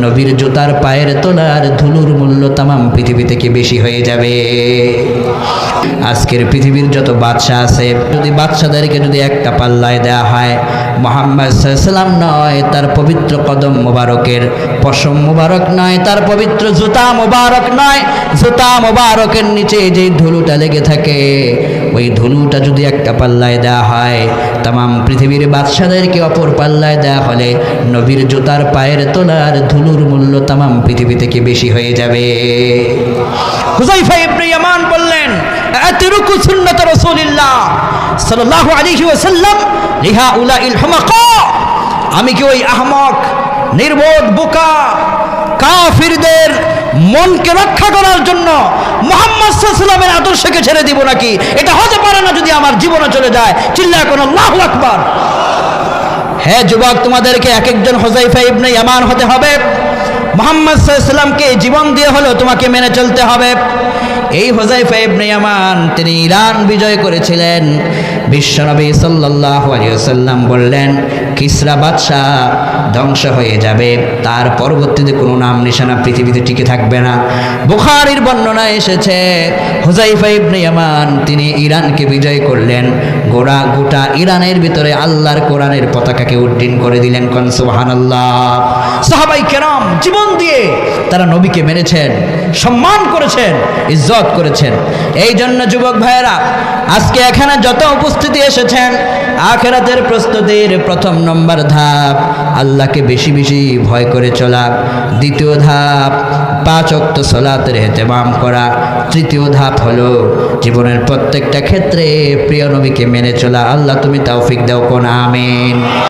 নবীর জুতার পায়ের তলার ধুলোর মূল্য তামাম পৃথিবী থেকে বেশি হয়ে যাবে। আজকের পৃথিবীর যত বাদশা আছে, যদি বাদশাদেরকে যদি একটা পাল্লায় দেওয়া হয়, মুহাম্মদ সাল্লাল্লাহু আলাইহি ওয়াসাল্লাম নয়, তার পবিত্র কদম মোবারকের পশম মোবারক নয়, তার পবিত্র জুতা মোবারক নয়, জুতা মোবারকের নিচে যে ধুলোটা লেগে থাকে, ওই ধুলোটা যদি একটা পাল্লায় দেওয়া হয়, তামাম পৃথিবীর বাদশাদেরকে অপর পাল্লায় দেওয়া হলে নবীর জুতার পায়ের তলার ধুলোর মূল্য তামাম পৃথিবী থেকে বেশি হয়ে যাবে। হুযায়ফা ইবনে ইয়ামান বললেন, আতরুকু সুন্নাত রাসূলিল্লাহ সাল্লাল্লাহু আলাইহি ওয়াসাল্লাম লিহাউলাইল হুমাকা। আমি কি ওই আহমক, নির্বোধ, বোকা কাফিরদের মনকে রক্ষা করার জন্য মুহাম্মদ সাল্লাল্লাহু আলাইহি ওয়াসাল্লামের আদর্শকে ছেড়ে দিব নাকি? এটা হতে পারে না যদি আমার জীবনে চলে যায়। চিল্লায় কোন আল্লাহু আকবার। হে যুবক, তোমাদেরকে এক একজন হুযায়ফা ইবনে ইয়ামান হতে হবে। মুহাম্মদ সাল্লাল্লাহু আলাইহি ওয়াসাল্লামকে জীবন দিয়ে হলো তোমাকে মেনে চলতে হবে। এই হুযায়ফা ইবনে ইয়ামান তিনি ইরান বিজয় করেছিলেন। বিশ্বনবী সাল্লাল্লাহু আলাইহি ওয়াসাল্লাম বললেন, কিসরা বাদশাহ ধ্বংস হয়ে যাবে, তার পরবর্তীতে কোনো নাম নিশানা পৃথিবীতে টিকে থাকবে না। বুখারীর বর্ণনায় এসেছে, হুযায়ফা ইবনে ইয়ামান তিনি ইরানকে বিজয় করলেন, গোটা ইরানের ভিতরে আল্লাহর কোরআনের পতাকাকে উড্ডীন করে দিলেন। কোন সুবহানাল্লাহ। সাহাবায়ে কেরাম জীবন দিয়ে তারা নবীকে মেনেছেন, সম্মান করেছেন, ইজ্জত করেছেন। এই জন্য যুবক ভাইয়েরা, আজকে এখানে যত উপস্থিতি এসেছেন, আখিরাতের প্রস্তুতির প্রথম নম্বর ধাপ আল্লাহকে বেশি বেশি ভয় করে চলা, দ্বিতীয় ধাপ 5 ওয়াক্ত সালাতের ইহতিমাম করা, তৃতীয় ধাপ হলো জীবনের প্রত্যেকটা ক্ষেত্রে প্রিয় নবীকে মেনে চলা। আল্লাহ তুমি তৌফিক দাও, কোন আমিন।